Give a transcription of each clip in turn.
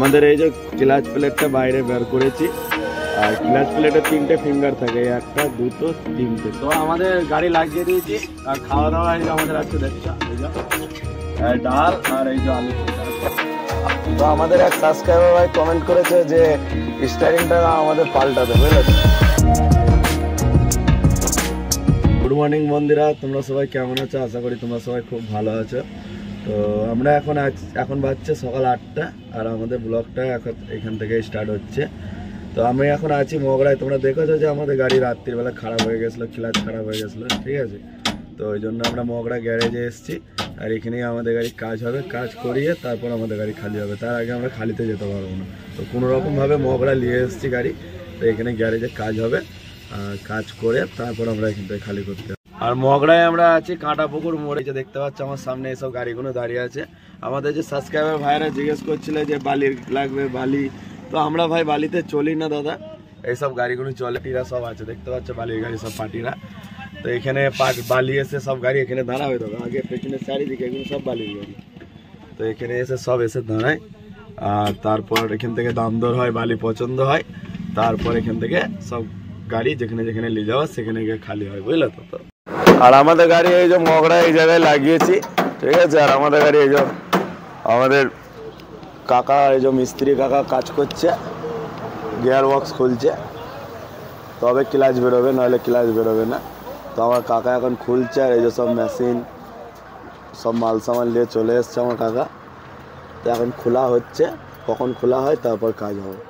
আমাদের এই যে ক্লাচ প্লেটটা বাইরে বের করেছি, আর ক্লাচ প্লেটে 3টে ফিঙ্গার থাকে, 1টা 2টো 3টে। তো আমাদের গাড়ি লাগিয়ে দিয়েছি, আর খাওয়া দাওয়া এই যে আমাদের আজকে দেখছো ডাল আর এই যে আলু। তো আমাদের এক সাবস্ক্রাইবার ভাই কমেন্ট করেছে যে স্টারিংটা আমাদের পাল্টাতে, বুঝলে। গুড মর্নিং বন্ধুরা, তোমরা সবাই কেমন আছো? আশা করি তোমরা সবাই খুব ভালো আছো। তো আমরা এখন বাজছে সকাল 8টা, আর আমাদের ব্লগটা এখান থেকে স্টার্ট হচ্ছে। তো আমি এখন আছি মগরায়। তোমরা দেখেছো যে আমাদের গাড়ি রাত্রিবেলা খারাপ হয়ে গেছিলো, ক্লাচ খারাপ হয়ে গেছিলো, ঠিক আছে। তো ওই জন্য আমরা মগরা গ্যারেজে এসেছি, আর এখানেই আমাদের গাড়ি কাজ হবে। কাজ করিয়ে তারপর আমাদের গাড়ি খালি হবে, তার আগে আমরা খালিতে যেতে পারবো না। তো কোনোরকমভাবে মগরা নিয়ে এসেছি গাড়ি, তো এখানে গ্যারেজে কাজ হবে, আর কাজ করে তারপর আমরা এখান থেকে খালি করতে হবে। আর মগরায় আমরা আছি কাঁটাপুকুর মোড়ে, যে দেখতে পাচ্ছ আমার সামনে এসব গাড়িগুলো দাঁড়িয়ে আছে। আমাদের যে সাবস্ক্রাইবার ভাইরা জিজ্ঞেস করছিল যে বালি লাগবে, বালি। তো আমরা ভাই বালিতে চলি না দাদা, এইসব গাড়িগুলো চলে, টিরা সব আছে, দেখতে পাচ্ছ বালির গাড়ি সব পার্টিরা। তো এখানে বালি এসে সব গাড়ি এখানে দাঁড়াবে দাদা, আগে পেছনে চারিদিকে এগুলো সব বালির গাড়ি। তো এখানে এসে সব এসে দাঁড়ায়, আর তারপর এখান থেকে দাম দর হয়, বালি পছন্দ হয়, তারপর এখান থেকে সব গাড়ি যেখানে যেখানে নিয়ে যাওয়া সেখানে গিয়ে খালি হয়, বুঝলে তো। আর আমাদের গাড়ি এই যে মগরা এই জায়গায় লাগিয়েছি, ঠিক আছে। আর আমাদের গাড়ি এই যে আমাদের কাকা, এই যে মিস্ত্রি কাকা কাজ করছে, গিয়ার বক্স খুলছে, তবে ক্লাচ বেরোবে, নাহলে ক্লাচ বেরোবে না। তো আমার কাকা এখন খুলছে, আর এই যে সব মেশিন সব মাল সামান নিয়ে চলে এসছে আমার কাকা। তো এখন খোলা হচ্ছে, কখন খোলা হয় তারপর কাজ হবে।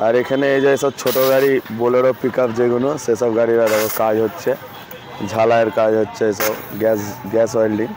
আর এখানে এই যে সব ছোটো গাড়ি বোলেরো পিক আপ যেগুলো, সেসব গাড়ির দেখো কাজ হচ্ছে, ঝালাইয়ের কাজ হচ্ছে, এসব গ্যাস ওয়েল্ডিং।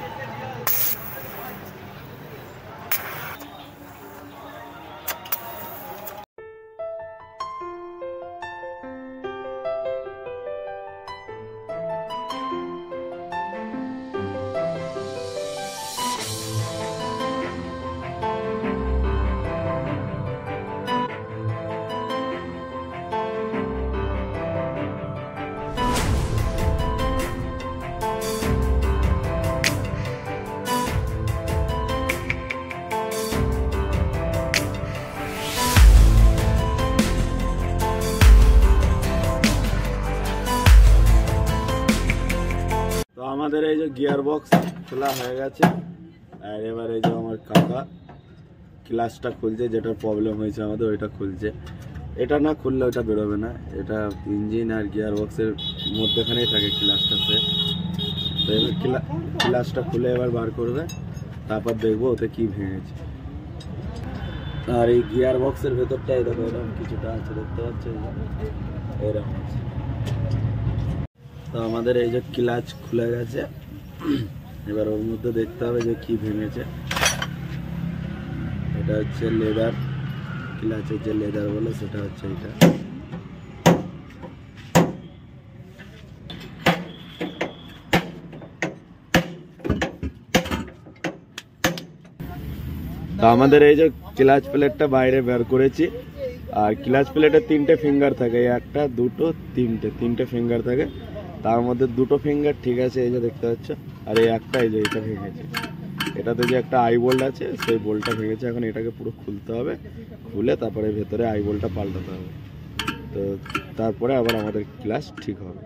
তো আমাদের এই যে গিয়ার বক্স খোলা হয়ে গেছে, আর এবার এই যে আমার কাকা ক্লাচটা খুলছে, যেটার প্রবলেম হয়েছে আমাদের ওইটা খুলছে। এটা না খুললে ওটা বেরোবে না, এটা ইঞ্জিন আর গিয়ার বক্সের মধ্যেখানেই থাকে ক্লাচটা। তো এবার ক্লাচটা খুলে এবার বার করবে, তারপর দেখবো ওতে কি ভেঙেছে। আর এই গিয়ার বক্সের ভেতরটাই দেখো এরকম কিছুটা আছে, দেখতে পাচ্ছ এরকম আছে। তো আমাদের এই যে ক্লাচ খুলে গেছে, এবার ওর মধ্যে দেখতে হবে যে কি ভেঙেছে। এটা হচ্ছে লেদার, ক্লাচের যে লেদার বলে সেটা হচ্ছে এটা। তো আমাদের এই যে ক্লাচ প্লেটটা বাইরে বের করেছি, আর ক্লাচ প্লেটে 3টে ফিঙ্গার থাকে, 1টা 2টো 3টে ফিঙ্গার থাকে। তার মধ্যে 2টো ফিঙ্গার ঠিক আছে, এই যে দেখতে পাচ্ছ, আর এই একটা এই যে এটা ভেঙেছে। এটাতে যে একটা আই বোল্ট আছে, সেই বোল্টটা ভেঙেছে। এখন এটাকে পুরো খুলতে হবে, খুলে তারপরে ভেতরে আই বোল্টটা পাল্টাতে হবে। তো তারপরে আবার আমাদের ক্লাচ ঠিক হবে।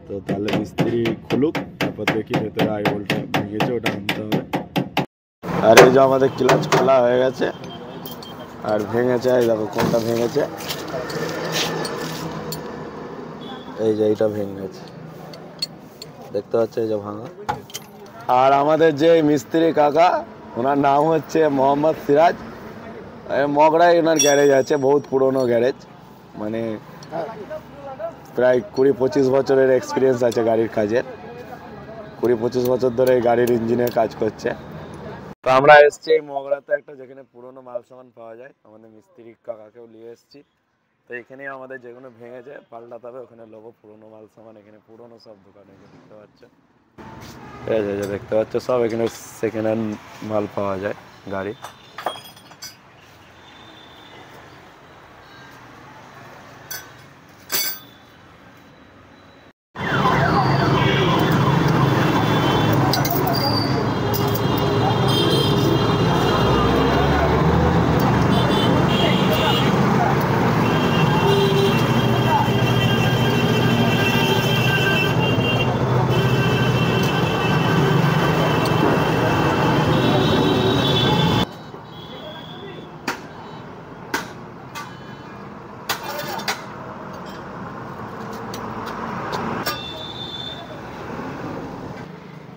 তো তাহলে মিস্ত্রি খুলুক, তারপর দেখি ভেতরে আই বোল্টটা ভেঙেছে, ওটা আনতে হবে। আর এই যে আমাদের ক্লাচ খোলা হয়ে গেছে, আর ভেঙেছে, এই দেখো কোনটা ভেঙেছে, এই যে এইটা ভেঙে গেছে, দেখতে পাচ্ছ এই যে ভাঙা। আর আমাদের যে মিস্ত্রি কাকা, ওনার নাম হচ্ছে মোহাম্মদ সিরাজ। মগরায় ওনার গ্যারেজ আছে, বহুত পুরনো গ্যারেজ, মানে প্রায় 20-25 বছরের এক্সপিরিয়েন্স আছে গাড়ির কাজের। 20-25 বছর ধরে এই গাড়ির ইঞ্জিনের কাজ করছে। তো আমরা এসছি এই মগরাতে একটা, যেখানে পুরনো মাল সামান পাওয়া যায়। আমাদের মিস্ত্রি কাকাকেও নিয়ে এসছি। তো এখানেই আমাদের যেগুলো ভেঙেছে পাল্টাতে হবে, ওখানে লোগো পুরনো মাল সামান, এখানে পুরনো সব দোকানে দেখতে পাচ্ছ, দেখতে পাচ্ছ সব এখানে সেকেন্ড হ্যান্ড মাল পাওয়া যায় গাড়ি।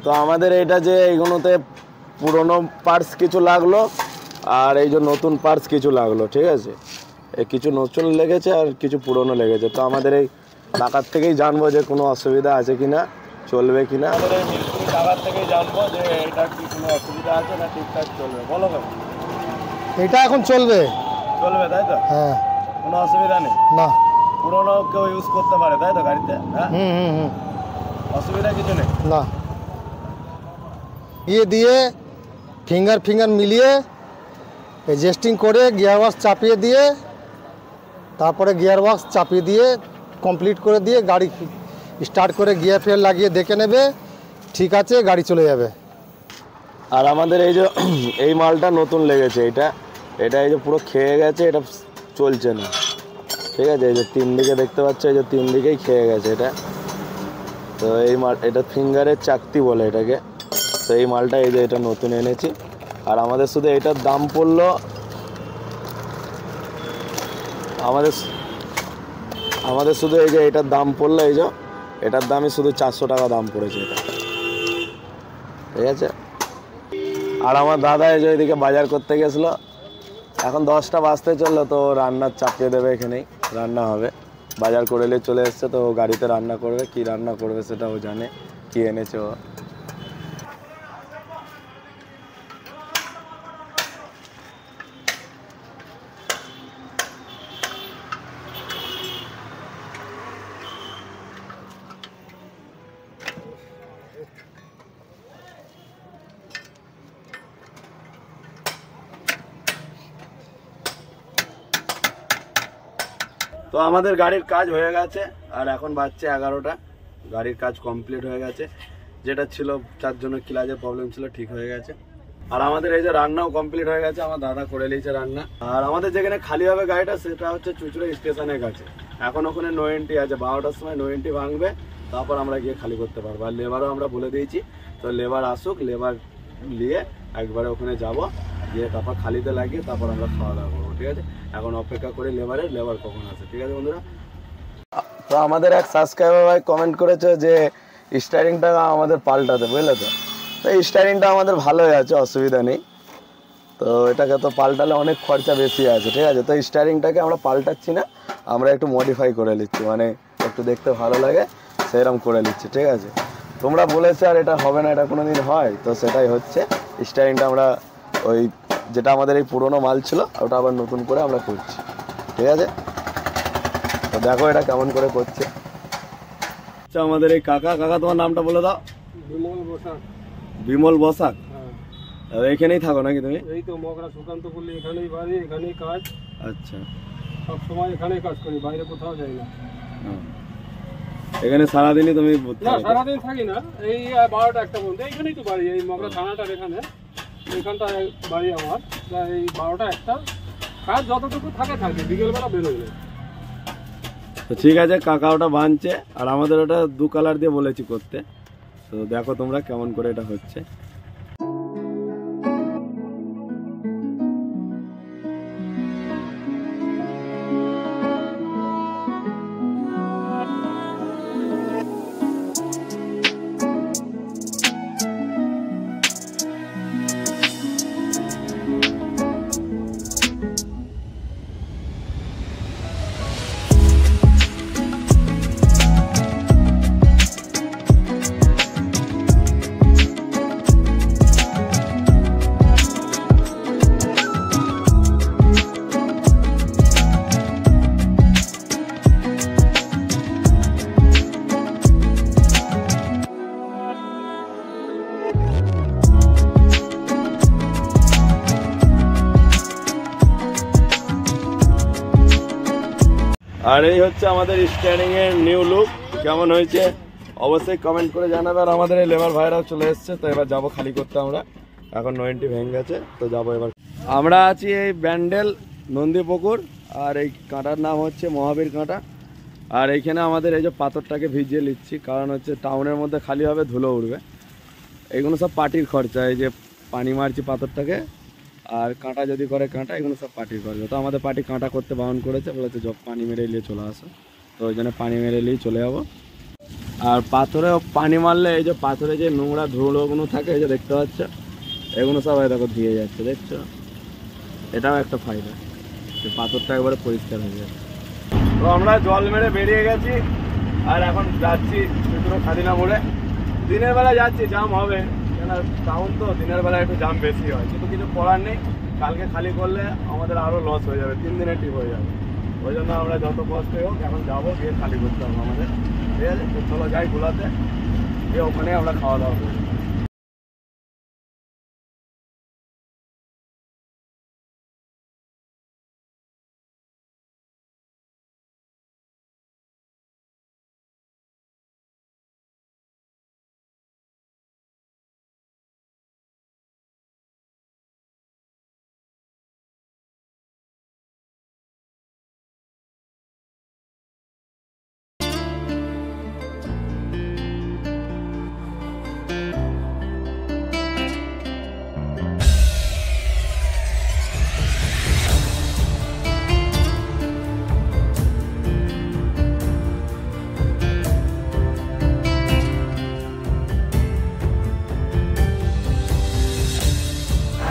তো আমাদের এটা যে এইগুলোতে পুরনো পার্টস কিছু লাগলো আর এই যে নতুন পার্টস কিছু লাগলো, ঠিক আছে। এই কিছু নতুন লেগেছে আর কিছু পুরনো লেগেছে। তো আমাদের এই কাকার থেকেই জানবো যে কোনো অসুবিধা আছে কিনা, চলবে কিনা। আমাদের এই মিস্ত্রি কাকার থেকেই জানবো যে এটা কি কোনো অসুবিধা আছে না ঠিকঠাক চলবে। বলো কেন? এটা এখন চলবে, তাই তো? হ্যাঁ, কোনো অসুবিধা নেই না। পুরনো কেউ ইউজ করতে পারে, তাই তো গাড়িতে? হ্যাঁ, অসুবিধা কিছু নেই না। দিয়ে ফিঙ্গার মিলিয়ে অ্যাডজাস্টিং করে গিয়ার বক্স চাপিয়ে দিয়ে তারপরে গিয়ার বক্স চাপিয়ে দিয়ে কমপ্লিট করে দিয়ে গাড়ি স্টার্ট করে গিয়ার ফেয়ার লাগিয়ে দেখে নেবে, ঠিক আছে, গাড়ি চলে যাবে। আর আমাদের এই যে এই মালটা নতুন লেগেছে, এটা এই যে পুরো খেয়ে গেছে, এটা চলছে না, ঠিক আছে। এই যে 3 দিকে দেখতে পাচ্ছ, এই যে 3 দিকেই খেয়ে গেছে এটা। তো এই মাল, এটা ফিঙ্গারের চাকতি বলে এটাকে। তো এই মালটা এই যে এটা নতুন এনেছি। আর আমাদের শুধু এটার দাম পড়লো, আমাদের শুধু এই যে এটার দাম পড়লো, এই যে এটার দামই শুধু 400 টাকা দাম পড়েছে এটা, ঠিক আছে। আর আমার দাদা এই যে এদিকে বাজার করতে গেছিলো, এখন 10টা বাজতে চললো, তো রান্নার চাপিয়ে দেবে, এখানেই রান্না হবে। বাজার করে নিয়ে চলে এসছে, তো গাড়িতে রান্না করবে। কি রান্না করবে সেটা ও জানে, কি এনেছে ও। তো আমাদের গাড়ির কাজ হয়ে গেছে আর এখন বাজছে 11টা। গাড়ির কাজ কমপ্লিট হয়ে গেছে, যেটা ছিল যার জন্য ক্লাচের প্রবলেম ছিল ঠিক হয়ে গেছে। আর আমাদের এই যে রান্নাও কমপ্লিট হয়ে গেছে, আমার দাদা করে নিয়েছে রান্না। আর আমাদের যেখানে খালি হবে গাড়িটা সেটা হচ্ছে চুচড়া স্টেশনের কাছে। এখন ওখানে নো এন্ট্রি আছে, 12টার সময় নো এন্ট্রি ভাঙবে, তারপর আমরা গিয়ে খালি করতে পারবো। আর লেবারও আমরা বলে দিয়েছি, তো লেবার আসুক, লেবার নিয়ে একবারে ওখানে যাব, গিয়ে তারপর খালিতে লাগিয়ে তারপর আমরা খাওয়া দাওয়া করবো, ঠিক আছে। এখন অপেক্ষা করি লেবার কখন আসে, ঠিক আছে বন্ধুরা। তো আমাদের এক সাবস্ক্রাইবার ভাই কমেন্ট করেছে যে স্টারিংটা আমাদের পাল্টাতে, বুঝলে তো। তো স্টারিংটা আমাদের ভালোই আছে, অসুবিধা নেই। তো এটাকে তো পাল্টালে অনেক খরচা বেশি আছে, ঠিক আছে। তো স্টারিংটাকে আমরা পাল্টাচ্ছি না, আমরা একটু মডিফাই করে নিচ্ছি, মানে একটু দেখতে ভালো লাগে সেরকম করে নিচ্ছি, ঠিক আছে। তোমরা বলেছো আর এটা হবে না, এটা কোনো দিন হয়, তো সেটাই হচ্ছে। স্টারিংটা আমরা ওই যেটা আমাদের এই পুরোনো মাল ছিল ওটা আবার নতুন করে আমরা করছি, ঠিক আছে। তো দেখো এটা কেমন করে করছে। আচ্ছা, আমাদের এই কাকা তোমার নামটা বলে দাও। বিমল বসাক। বিমল বসাক, এখানেই থাকো নাকি তুমি? এই তো মগরা সুকান্ত পল্লী, এখানেই বাড়ি, এখানেই কাজ। আচ্ছা, সব সময় এখানেই কাজ করি, বাইরে কোথাও যাই না। এখানে সারাদিনই তুমি? না, সারাদিন থাকি না, এই 12টা 1টা পর্যন্ত এইখানেই তো বাড়ি, এই মগরা থানাটার এখানে, এইখানটা বাড়ি আমার। এই 12টা 1টা কাজ যতটুকু থাকে, বিকেলবেলা বেরোই না। তো ঠিক আছে, কাকা ওটা বানছে আর আমাদের ওটা 2 কালার দিয়ে বলেছি করতে। তো দেখো তোমরা কেমন করে এটা হচ্ছে। আর এই হচ্ছে আমাদের স্টিয়ারিং এর নিউ লুক। কেমন হয়েছে অবশ্যই কমেন্ট করে জানাবে। আর আমাদের এই লেবার ভাইরাও চলে এসছে, তো এবার যাবো খালি করতে আমরা। এখন 90 ভেঙে গেছে, তো যাবো এবার। আমরা আছি এই ব্যান্ডেল নন্দীপুকুর, আর এই কাঁটার নাম হচ্ছে মহাবীর কাঁটা। আর এইখানে আমাদের এই যে পাথরটাকে ভিজিয়ে নিচ্ছি, কারণ হচ্ছে টাউনের মধ্যে খালি হবে, ধুলো উঠবে। এইগুলো সব পার্টির খরচা, এই যে পানি মারছি পাথরটাকে, আর কাঁটা যদি করে কাঁটা, এগুলো সব পার্টির খরচা। তো আমাদের পার্টি কাঁটা করতে বারণ করেছে, বলেছে পানি মেরে নিয়ে চলে আসো, তো ওই জন্য পানি মেরে নিয়ে চলে যাবো। আর পাথরে পানি মারলে এই যে পাথরে যে নোংরা ধুলোগুলো থাকে এই যে দেখতে পাচ্ছ, এগুলো সবাই দেখো ধুয়ে যাচ্ছে, দেখছো? এটাও একটা ফায়দা, পাথরটা একবারে পরিষ্কার হয়ে যাচ্ছে। তো আমরা জল মেরে বেরিয়ে গেছি আর এখন যাচ্ছি দুটো খাদিনা মোড়ে। দিনের বেলা যাচ্ছি, জাম হবে, কেন টাউন তো দিনের বেলা একটু জাম বেশি হয়, কিন্তু কিছু করার নেই। কালকে খালি করলে আমাদের আরও লস হয়ে যাবে, 3 দিনের ট্রিপ হয়ে যাবে। ওই জন্য আমরা যত কষ্ট হোক এখন যাবো, গিয়ে খালি করতে হবে আমাদের, ঠিক আছে? তো চলো যাই গোলাতে, গিয়ে ওখানে আমরা খাওয়া দাওয়া করি।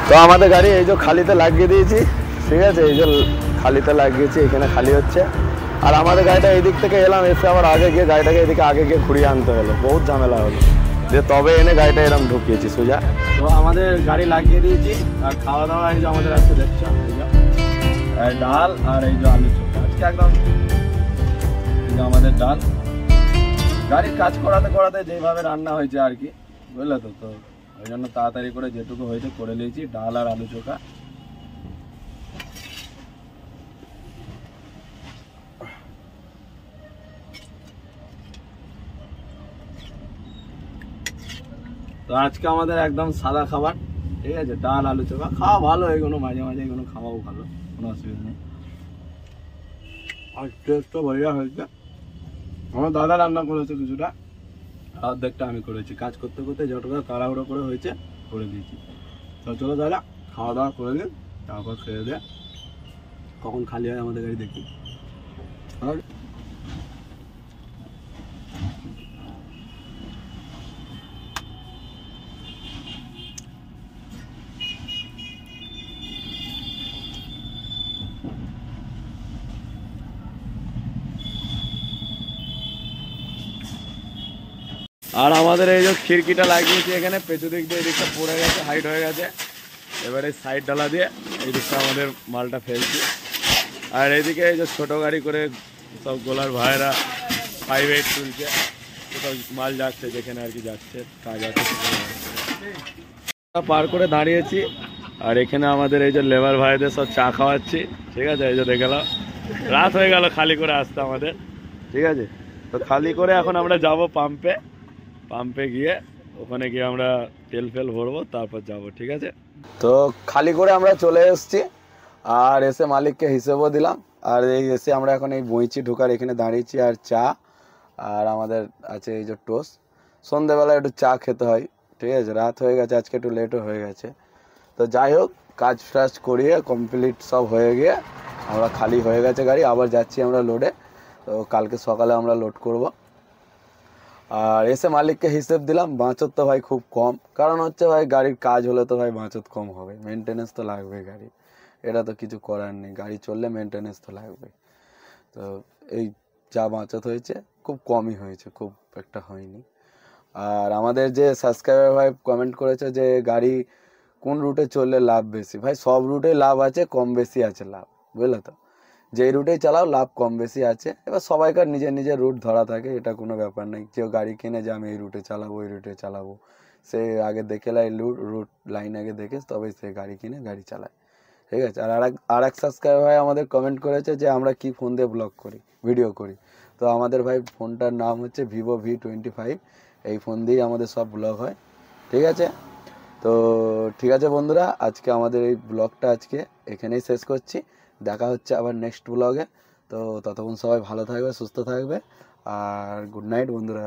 তো আমাদের গাড়ি এই যে খালিতে লাগিয়ে দিয়েছি, ঠিক আছে? এই যে খালিতে লাগিয়েছি, এখানে খালি হচ্ছে। আর আমাদের গাড়িটা এই দিক থেকে এলাম, এসে আবার আগে গিয়ে গাড়িটাকে এদিকে আগে গিয়ে ঘুরিয়ে আনতে হলো, বহুত ঝামেলা হলো, যে তবে এনে গাড়িটা এরকম ঢুকিয়েছি সোজা। তো আমাদের গাড়ি লাগিয়ে দিয়েছি আর খাওয়া দাওয়া এই যে আমাদের আজকে দেখছো, ডাল আর এই যে আলু চোখা আজকে একদম, এই যে আমাদের ডাল। গাড়ির কাজ করাতে করাতে যেভাবে রান্না হয়েছে আর কি, বুঝলে তো? তো ওই জন্য তাড়াতাড়ি করে যেটুকু হয়েছে করে নিয়েছি, ডাল আর আলু চোখা। তো আজকে আমাদের একদম সাদা খাবার, ঠিক আছে? ডাল আলু চোখা খাওয়া ভালো, এগুলো মাঝে মাঝে এগুলো খাওয়াও ভালো, কোনো অসুবিধা নেই। আর টেস্টও ভালো হয়েছে। আমার দাদা রান্না করেছে কিছুটা, অর্ধেকটা আমি করেছি, কাজ করতে করতে যতটা তাড়াহুড়ো করে হয়েছে করে দিয়েছি। তো চলো দাদা খাওয়া দাওয়া করে দিন, তারপর খেয়ে দে কখন খালি হয় আমাদের গাড়ি দেখি। আর আর আমাদের এই যে খিড়কিটা লাগিয়েছি এখানে, পেছু দিক দিয়ে এদিকটা পড়ে গেছে, হাইট হয়ে গেছে। এবারে সাইড ডালা দিয়ে এই দিকটা আমাদের মালটা ফেলছি। আর এইদিকে এই যে ছোটো গাড়ি করে সব গোলার ভাইরা 5-8 তুলছে, সব মাল যাচ্ছে যেখানে আর কি যাচ্ছে, কাজ আছে পার করে দাঁড়িয়েছি। আর এখানে আমাদের এই যে লেবার ভাইদের সব চা খাওয়াচ্ছি, ঠিক আছে? এই যে দেখলাম রাত হয়ে গেল খালি করে আসতে আমাদের, ঠিক আছে? তো খালি করে এখন আমরা যাব পাম্পে, পাম্পে গিয়ে ওখানে গিয়ে আমরা তেল ফেল ভরবো, তারপর যাব, ঠিক আছে? তো খালি করে আমরা চলে এসেছি আর এসে মালিককে হিসেবও দিলাম। আর এই এসে আমরা এখন এই বইচি ঢোকার এখানে দাঁড়িয়েছি, আর চা আর আমাদের আছে এই যে টোস্ট। সন্ধ্যেবেলা একটু চা খেতে হয়, ঠিক আছে? রাত হয়ে গেছে, আজকে একটু লেটও হয়ে গেছে। তো যাই হোক, কাজ টাজ করিয়ে কমপ্লিট সব হয়ে গিয়ে আমরা খালি হয়ে গেছে গাড়ি, আবার যাচ্ছি আমরা লোডে। তো কালকে সকালে আমরা লোড করব। আর এসে মালিককে হিসেব দিলাম, বাঁচত তো ভাই খুব কম, কারণ হচ্ছে ভাই গাড়ির কাজ হলে তো ভাই বাঁচত কম হবে, মেনটেনেন্স তো লাগবে গাড়ি, এটা তো কিছু করার নেই, গাড়ি চললে মেনটেনেন্স তো লাগবে। তো এই যা বাঁচত হয়েছে খুব কমই হয়েছে, খুব একটা হয়নি। আর আমাদের যে সাবস্ক্রাইবার ভাই কমেন্ট করেছে যে গাড়ি কোন রুটে চললে লাভ বেশি, ভাই সব রুটে লাভ আছে, কম বেশি আছে লাভ, বুঝলে তো? যেই রুটেই চালাও লাভ কম বেশি আছে। এবার সবাইকার নিজের নিজের রুট ধরা থাকে, এটা কোনো ব্যাপার নেই। কেউ গাড়ি কিনে যে আমি এই রুটে চালাবো, ওই রুটে চালাবো, সে আগে দেখে লাই রুট লাইন আগে দেখে তবে সে গাড়ি কিনে গাড়ি চালায়, ঠিক আছে? আর এক সাবস্ক্রাইবার ভাই আমাদের কমেন্ট করেছে যে আমরা কি ফোন দিয়ে ব্লগ করি, ভিডিও করি। তো আমাদের ভাই ফোনটার নাম হচ্ছে Vivo V25, এই ফোন দিয়েই আমাদের সব ব্লগ হয়, ঠিক আছে? তো ঠিক আছে বন্ধুরা, আজকে আমাদের এই ব্লগটা আজকে এখানেই শেষ করছি। দেখা হচ্ছে আবার নেক্সট ব্লগে। তো ততক্ষণ সবাই ভালো থাকবে, সুস্থ থাকবে, আর গুড নাইট বন্ধুরা।